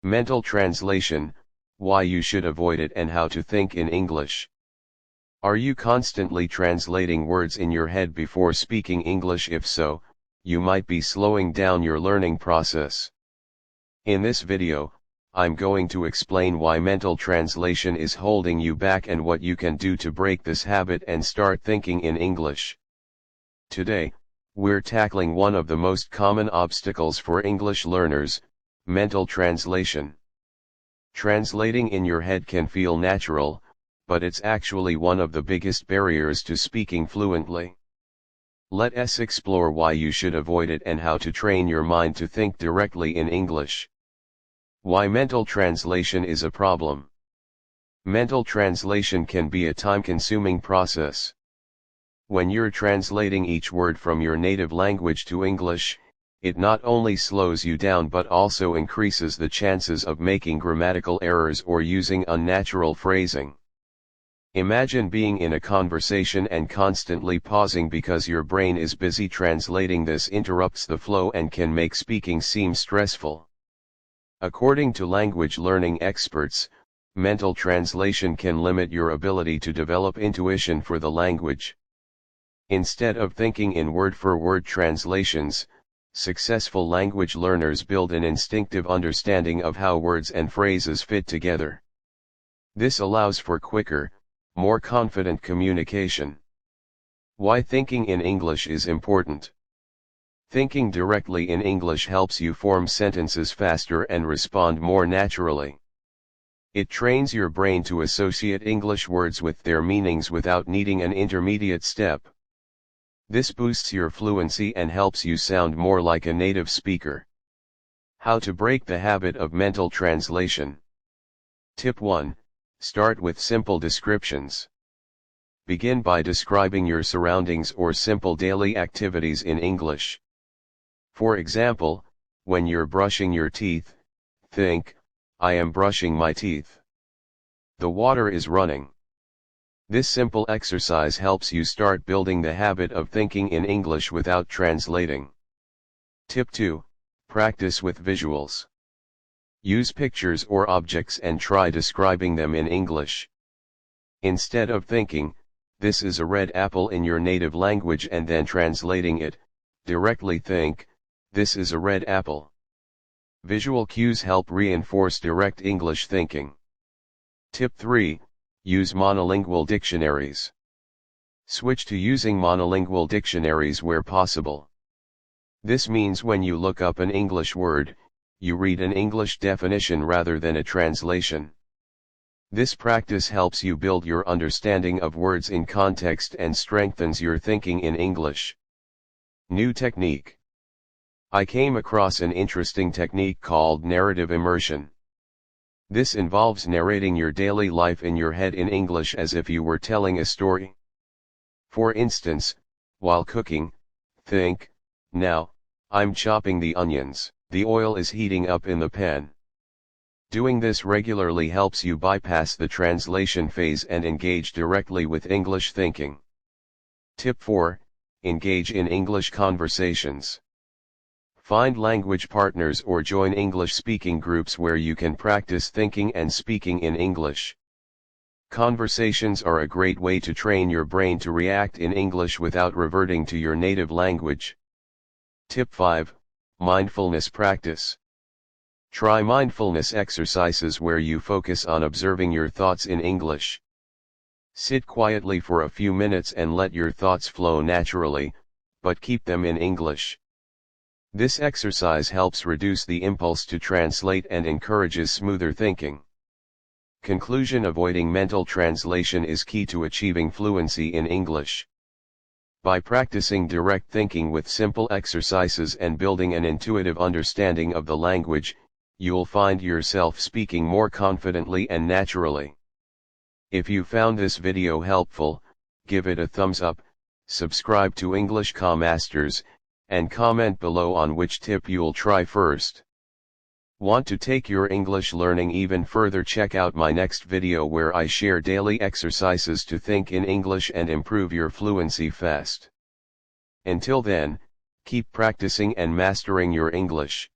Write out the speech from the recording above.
Mental translation, why you should avoid it and how to think in English. Are you constantly translating words in your head before speaking English? If so, you might be slowing down your learning process. In this video, I'm going to explain why mental translation is holding you back and what you can do to break this habit and start thinking in English. Today, we're tackling one of the most common obstacles for English learners, mental translation. Translating in your head can feel natural, but it's actually one of the biggest barriers to speaking fluently. Let us explore why you should avoid it and how to train your mind to think directly in English. Why mental translation is a problem. Mental translation can be a time-consuming process. When you're translating each word from your native language to English, it not only slows you down but also increases the chances of making grammatical errors or using unnatural phrasing. Imagine being in a conversation and constantly pausing because your brain is busy translating. This interrupts the flow and can make speaking seem stressful. According to language learning experts, mental translation can limit your ability to develop intuition for the language. Instead of thinking in word-for-word translations, successful language learners build an instinctive understanding of how words and phrases fit together. This allows for quicker, more confident communication. Why thinking in English is important. Thinking directly in English helps you form sentences faster and respond more naturally. It trains your brain to associate English words with their meanings without needing an intermediate step. This boosts your fluency and helps you sound more like a native speaker. How to break the habit of mental translation. Tip 1. Start with simple descriptions. Begin by describing your surroundings or simple daily activities in English. For example, when you're brushing your teeth, think, "I am brushing my teeth. The water is running." This simple exercise helps you start building the habit of thinking in English without translating. Tip 2. Practice with visuals. Use pictures or objects and try describing them in English. Instead of thinking, "This is a red apple" in your native language and then translating it, directly think, "This is a red apple." Visual cues help reinforce direct English thinking. Tip 3. Use monolingual dictionaries. Switch to using monolingual dictionaries where possible. This means when you look up an English word, you read an English definition rather than a translation. This practice helps you build your understanding of words in context and strengthens your thinking in English. New technique. I came across an interesting technique called narrative immersion. This involves narrating your daily life in your head in English as if you were telling a story. For instance, while cooking, think, "Now, I'm chopping the onions, the oil is heating up in the pan." Doing this regularly helps you bypass the translation phase and engage directly with English thinking. Tip 4. Engage in English conversations. Find language partners or join English-speaking groups where you can practice thinking and speaking in English. Conversations are a great way to train your brain to react in English without reverting to your native language. Tip 5. Mindfulness practice. Try mindfulness exercises where you focus on observing your thoughts in English. Sit quietly for a few minutes and let your thoughts flow naturally, but keep them in English. This exercise helps reduce the impulse to translate and encourages smoother thinking. Conclusion: avoiding mental translation is key to achieving fluency in English. By practicing direct thinking with simple exercises and building an intuitive understanding of the language, you'll find yourself speaking more confidently and naturally. If you found this video helpful, give it a thumbs up, subscribe to English Masters, and comment below on which tip you'll try first. Want to take your English learning even further? Check out my next video where I share daily exercises to think in English and improve your fluency fast. Until then, keep practicing and mastering your English.